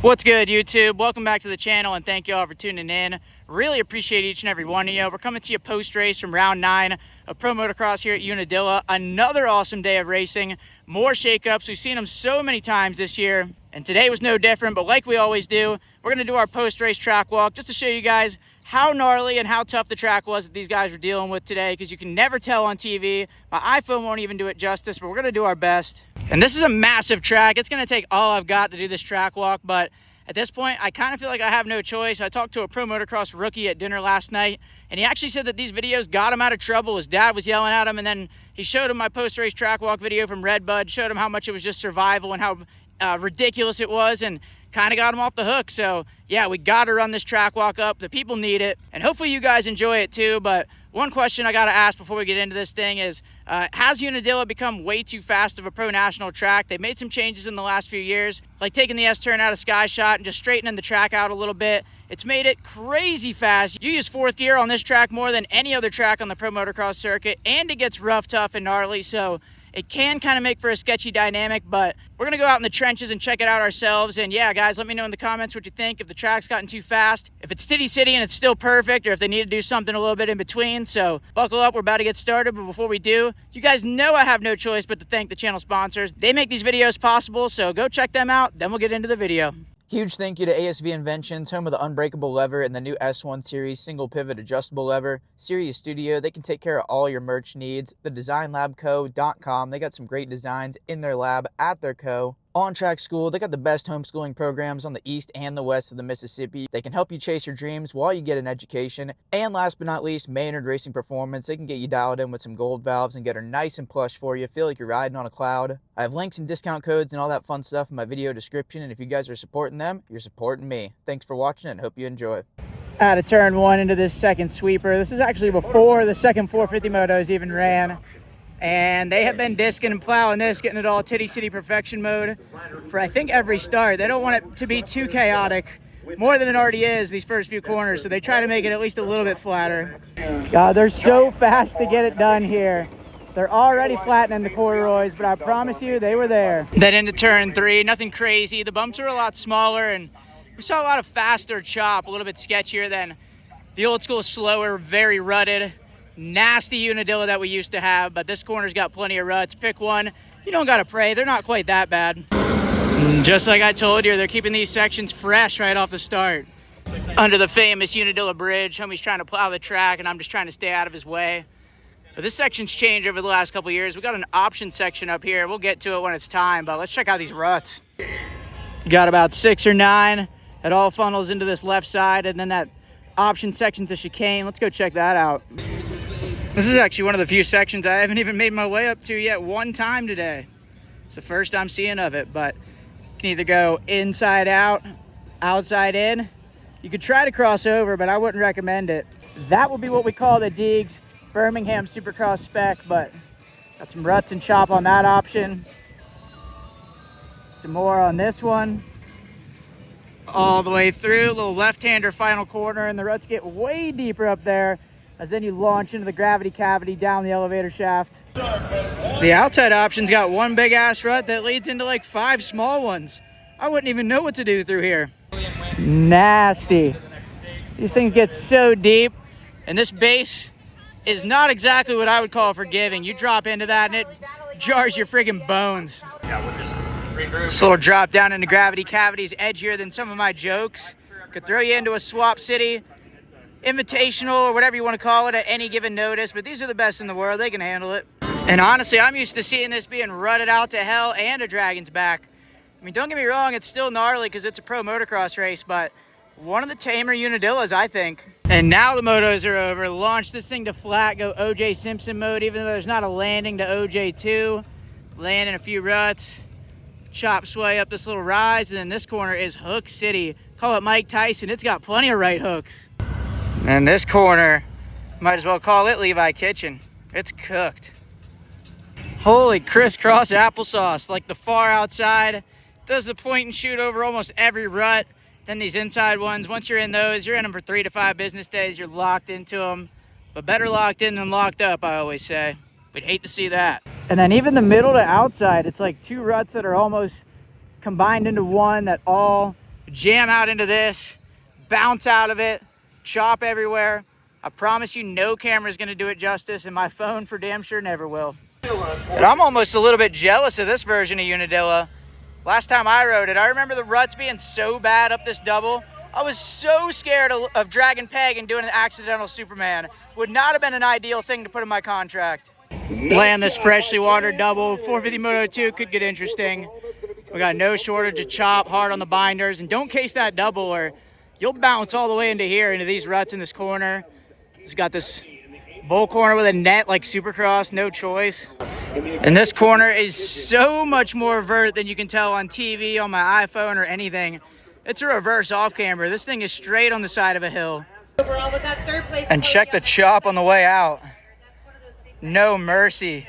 What's good, YouTube? Welcome back to the channel, and thank you all for tuning in. Really appreciate each and every one of you. We're coming to you post-race from round 9 of Pro Motocross here at Unadilla. Another awesome day of racing. More shakeups. We've seen them so many times this year, and today was no different. But like we always do, we're going to do our post-race track walk just to show you guys how gnarly and how tough the track was that these guys were dealing with today, because you can never tell on TV. My iPhone won't even do it justice, but we're going to do our best. And this is a massive track. It's going to take all I've got to do this track walk, but at this point, I kind of feel like I have no choice. I talked to a Pro Motocross rookie at dinner last night, and he actually said that these videos got him out of trouble. His dad was yelling at him, and then he showed him my post-race track walk video from Redbud, showed him how much it was just survival and how ridiculous it was, and kind of got him off the hook. So yeah, we got to run this track walk up. The people need it, and hopefully you guys enjoy it too. But one question I got to ask before we get into this thing is, has Unadilla become way too fast of a pro national track? They made some changes in the last few years, like taking the S-turn out of Sky Shot and just straightening the track out a little bit. It's made it crazy fast. You use fourth gear on this track more than any other track on the Pro Motocross circuit, and it gets rough, tough, and gnarly, so it can kind of make for a sketchy dynamic. But we're gonna go out in the trenches and check it out ourselves. And yeah, guys, let me know in the comments what you think, if the track's gotten too fast, if it's city and it's still perfect, or if they need to do something a little bit in between. So buckle up, we're about to get started. But before we do, you guys know I have no choice but to thank the channel sponsors. They make these videos possible, so go check them out, then we'll get into the video. Huge thank you to ASV Inventions, home of the unbreakable lever and the new S1 series single pivot adjustable lever. Sirius Studio, they can take care of all your merch needs. The designlabco.com, they got some great designs in their lab at their co. On Track School, they got the best homeschooling programs on the east and the west of the Mississippi. They can help you chase your dreams while you get an education. And last but not least, Maynard Racing Performance. They can get you dialed in with some gold valves and get her nice and plush for you. Feel like you're riding on a cloud. I have links and discount codes and all that fun stuff in my video description, and if you guys are supporting them, you're supporting me. Thanks for watching and hope you enjoy. Out of turn 1 into this second sweeper. This is actually before the second 450 motos even ran. And they have been disking and plowing this, getting it all titty city perfection mode for I think every start. They don't want it to be too chaotic, more than it already is these first few corners, so they try to make it at least a little bit flatter. God, they're so fast to get it done here. They're already flattening the corduroys, but I promise you they were there. Then into turn 3, nothing crazy. The bumps are a lot smaller, and we saw a lot of faster chop, a little bit sketchier than the old school slower, very rutted, nasty Unadilla that we used to have. But this corner's got plenty of ruts. Pick one, you don't gotta pray, they're not quite that bad. Just like I told you, they're keeping these sections fresh right off the start. Under the famous Unadilla bridge, homie's trying to plow the track and I'm just trying to stay out of his way. But this section's changed over the last couple years. We got an option section up here. We'll get to it when it's time, but let's check out these ruts. Got about 6 or 9. It all funnels into this left side, and then that option section's a chicane. Let's go check that out. This is actually one of the few sections I haven't even made my way up to yet one time today. It's the first I'm seeing of it, but you can either go inside out, outside in. You could try to cross over, but I wouldn't recommend it. That will be what we call the Deegs Birmingham Supercross spec, but got some ruts and chop on that option. Some more on this one. All the way through, little left-hander final corner, and the ruts get way deeper up there as then you launch into the gravity cavity down the elevator shaft. The outside option's got one big ass rut that leads into like 5 small ones. I wouldn't even know what to do through here. Nasty. These things get so deep, and this base is not exactly what I would call forgiving. You drop into that and it jars your friggin' bones. This little drop down into gravity cavity is edgier than some of my jokes. Could throw you into a swap city, invitational, or whatever you want to call it at any given notice, but these are the best in the world. They can handle it. And honestly, I'm used to seeing this being rutted out to hell and a dragon's back. I mean, don't get me wrong, it's still gnarly because it's a pro motocross race, but one of the tamer Unadillas, I think. And now the motos are over. Launch this thing to flat, go OJ Simpson mode, even though there's not a landing to OJ2. Land in a few ruts, chop sway up this little rise, and then this corner is Hook City. Call it Mike Tyson, it's got plenty of right hooks. And this corner, might as well call it Levi Kitchen. It's cooked. Holy crisscross applesauce, like the far outside. Does the point and shoot over almost every rut. Then these inside ones, once you're in those, you're in them for 3 to 5 business days. You're locked into them. But better locked in than locked up, I always say. We'd hate to see that. And then even the middle to outside, it's like 2 ruts that are almost combined into one that all jam out into this, bounce out of it, chop everywhere. I promise you no camera's gonna do it justice, and my phone for damn sure never will. And I'm almost a little bit jealous of this version of Unadilla. Last time I rode it, I remember the ruts being so bad up this double. I was so scared of dragging peg and doing an accidental Superman. Would not have been an ideal thing to put in my contract. Land this freshly watered double. 450 Moto 2 could get interesting. We got no shortage of chop, hard on the binders, and don't case that double or you'll bounce all the way into here, into these ruts in this corner. It's got this bowl corner with a net like Supercross, no choice. And this corner is so much more vert than you can tell on TV, on my iPhone, or anything. It's a reverse off camera. This thing is straight on the side of a hill. And check the chop on the way out. No mercy.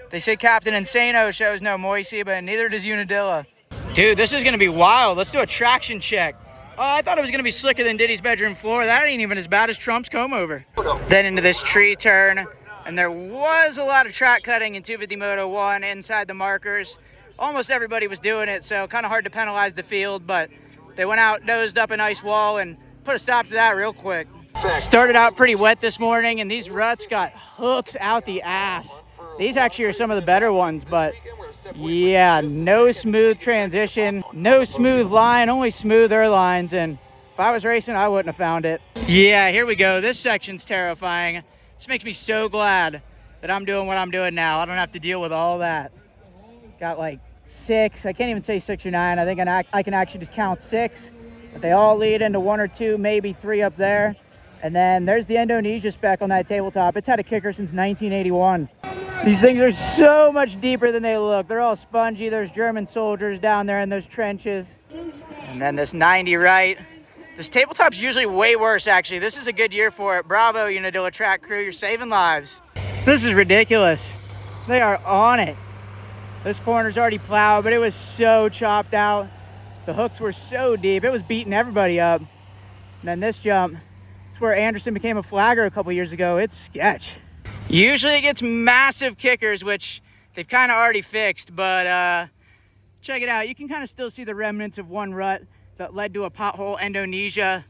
They say Captain Insano shows no moisty, but neither does Unadilla. Dude, this is gonna be wild. Let's do a traction check. Oh, I thought it was gonna be slicker than Diddy's bedroom floor. That ain't even as bad as Trump's comb over. Then into this tree turn, and there was a lot of track cutting in 250 Moto 1 inside the markers. Almost everybody was doing it, so kind of hard to penalize the field, but they went out, nosed up a nice wall, and put a stop to that real quick. Started out pretty wet this morning, and these ruts got hooks out the ass. These actually are some of the better ones, but yeah, no smooth transition, no smooth line, only smoother lines, and if I was racing, I wouldn't have found it. Yeah, here we go. This section's terrifying. This makes me so glad that I'm doing what I'm doing now. I don't have to deal with all that. Got like 6, I can't even say 6 or 9. I think I can actually just count 6, but they all lead into 1 or 2, maybe 3 up there. And then there's the Indonesia spec on that tabletop. It's had a kicker since 1981. These things are so much deeper than they look. They're all spongy. There's German soldiers down there in those trenches. And then this 90 right. This tabletop's usually way worse, actually. This is a good year for it. Bravo, Unadilla track crew. You're saving lives. This is ridiculous. They are on it. This corner's already plowed, but it was so chopped out. The hooks were so deep. It was beating everybody up. And then this jump, it's where Anderson became a flagger a couple years ago. It's sketch. Usually it gets massive kickers, which they've kind of already fixed, but check it out. You can kind of still see the remnants of one rut that led to a pothole Indonesia.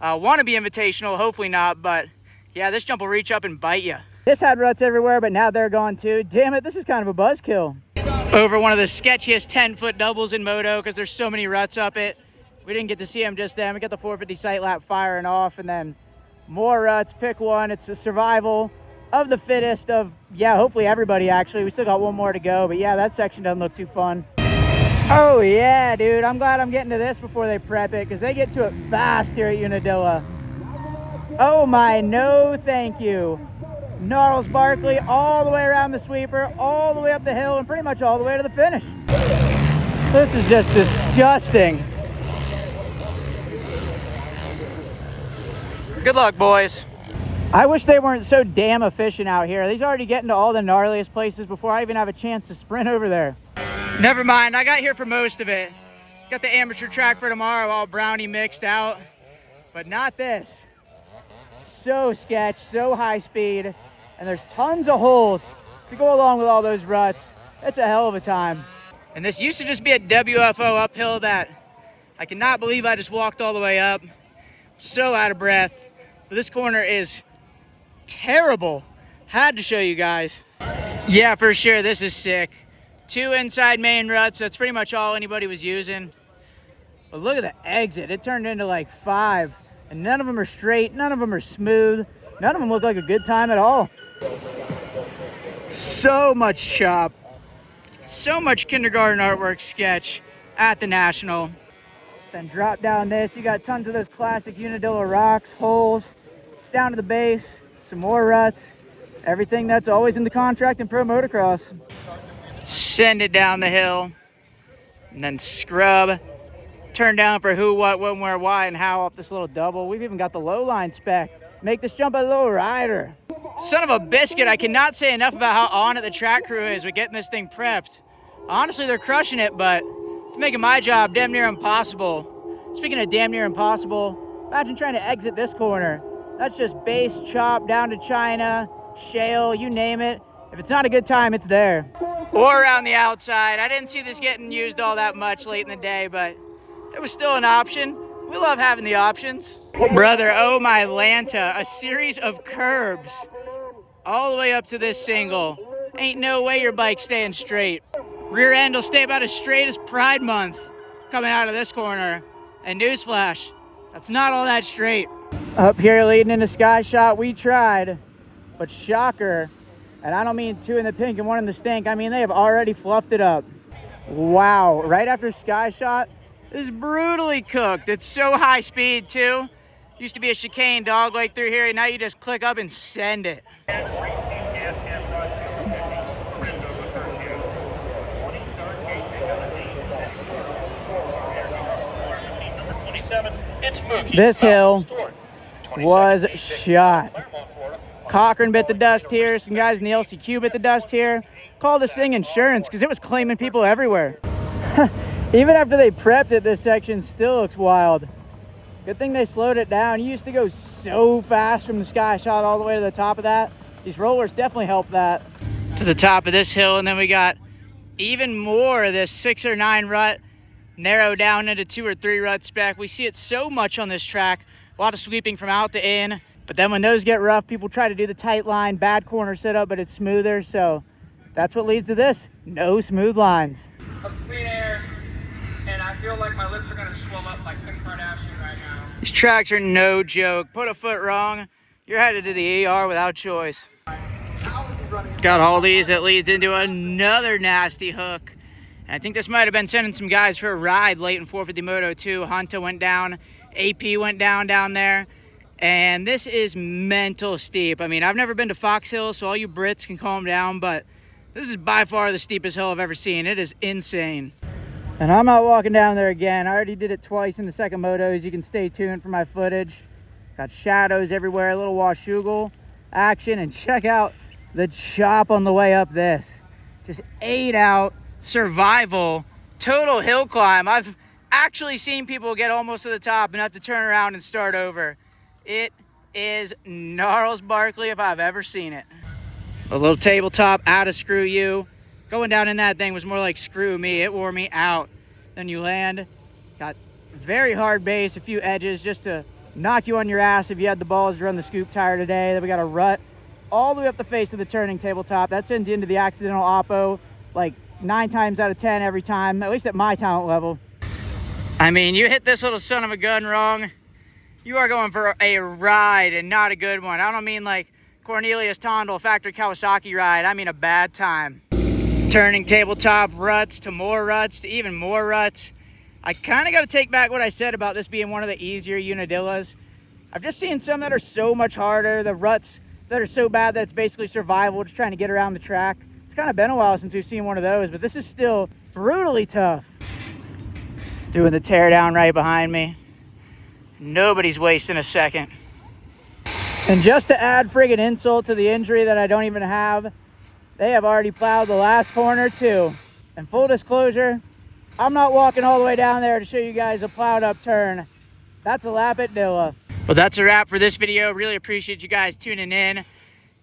Wanna be invitational, hopefully not, but yeah, this jump will reach up and bite you. This had ruts everywhere, but now they're gone too. Damn it, this is kind of a buzzkill. Over one of the sketchiest 10-foot doubles in moto because there's so many ruts up it. We didn't get to see them just then. We got the 450 sight lap firing off, and then more ruts. Pick one. It's a survival of the fittest of, yeah, hopefully everybody actually. We still got one more to go, but yeah, that section doesn't look too fun. Oh yeah, dude, I'm glad I'm getting to this before they prep it because they get to it fast here at Unadilla. Oh my, no thank you. Gnarls Barkley all the way around the sweeper, all the way up the hill, and pretty much all the way to the finish. This is just disgusting. Good luck, boys. I wish they weren't so damn efficient out here. These already getting to all the gnarliest places before I even have a chance to sprint over there. Never mind, I got here for most of it. Got the amateur track for tomorrow all brownie mixed out, but not this. So sketch, so high speed, and there's tons of holes to go along with all those ruts. It's a hell of a time. And this used to just be a WFO uphill that I cannot believe I just walked all the way up. So out of breath. But this corner is terrible. Had to show you guys. Yeah, for sure, this is sick. 2 inside main ruts, that's pretty much all anybody was using. But look at the exit, it turned into like 5. And none of them are straight, none of them are smooth, none of them look like a good time at all. So much chop, so much kindergarten artwork sketch at the National. Then drop down this, you got tons of those classic Unadilla rocks, holes. It's down to the base, some more ruts, everything that's always in the contract in pro motocross. Send it down the hill, and then scrub. Turn down for who, what, when, where, why, and how off this little double. We've even got the low line spec. Make this jump a low rider. Son of a biscuit, I cannot say enough about how on it the track crew is with getting this thing prepped. Honestly, they're crushing it, but it's making my job damn near impossible. Speaking of damn near impossible, imagine trying to exit this corner. That's just base chop down to China, shale, you name it. If it's not a good time, it's there. Or around the outside. I didn't see this getting used all that much late in the day, but it was still an option. We love having the options. Brother, oh my Lanta, a series of curbs all the way up to this single. Ain't no way your bike's staying straight. Rear end will stay about as straight as Pride Month coming out of this corner. And newsflash, that's not all that straight. Up here leading into Sky Shot, we tried, but shocker, and I don't mean two in the pink and one in the stink, I mean they have already fluffed it up. Wow, right after Sky Shot, this is brutally cooked. It's so high speed too. Used to be a chicane dog leg through here, and now you just click up and send it. This hill was shot. Cochran bit the dust here. Some guys in the LCQ bit the dust here. Call this thing insurance because it was claiming people everywhere. Even after they prepped it, this section still looks wild. Good thing they slowed it down. You used to go so fast from the Sky Shot all the way to the top of that. These rollers definitely help that. To the top of this hill, and then we got even more of this 6 or 9 rut narrow down into 2 or 3 rut spec. We see it so much on this track. A lot of sweeping from out to in. But then when those get rough, people try to do the tight line, bad corner setup, but it's smoother. So that's what leads to this. No smooth lines. Of clean air, and I feel like my lips are gonna swell up like Kim Kardashian right now. These tracks are no joke. Put a foot wrong, you're headed to the ER without choice. Got all these that leads into another nasty hook. And I think this might have been sending some guys for a ride late in 450 Moto 2. Hunter went down, AP went down there. And this is mental steep. I mean, I've never been to Fox Hill, so all you Brits can calm down, but this is by far the steepest hill I've ever seen. It is insane. And I'm not walking down there again. I already did it twice in the second motos. You can stay tuned for my footage. Got shadows everywhere, a little Washougal action, and check out the chop on the way up this. Just 8 out, survival, total hill climb. I've actually seen people get almost to the top and have to turn around and start over. It is Gnarls Barkley if I've ever seen it. A little tabletop out of screw you. Going down in that thing was more like screw me. It wore me out. Then you land. Got very hard base, a few edges just to knock you on your ass if you had the balls to run the scoop tire today. Then we got a rut all the way up the face of the turning tabletop. That sends you into the accidental oppo like 9 times out of 10 every time, at least at my talent level. I mean, you hit this little son of a gun wrong, you are going for a ride and not a good one. I don't mean like Cornelius Tondel factory Kawasaki ride. I mean a bad time. Turning tabletop ruts to more ruts to even more ruts. I kind of got to take back what I said about this being one of the easier Unadillas. I've just seen some that are so much harder. The ruts that are so bad that it's basically survival, just trying to get around the track. It's kind of been a while since we've seen one of those, but this is still brutally tough. Doing the teardown right behind me. Nobody's wasting a second. And just to add friggin' insult to the injury that I don't even have, they have already plowed the last corner too. And full disclosure, I'm not walking all the way down there to show you guys a plowed up turn. That's a lap at Dilla. Well, that's a wrap for this video. Really appreciate you guys tuning in.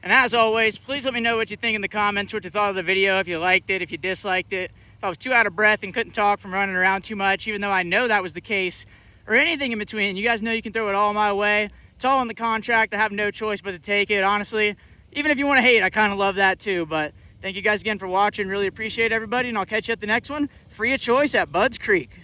And as always, please let me know what you think in the comments, what you thought of the video, if you liked it, if you disliked it, if I was too out of breath and couldn't talk from running around too much, even though I know that was the case, or anything in between. You guys know you can throw it all my way. It's all in the contract. I have no choice but to take it, honestly. Even if you want to hate, I kind of love that too. But thank you guys again for watching. Really appreciate everybody, and I'll catch you at the next one. Free of choice at Budds Creek.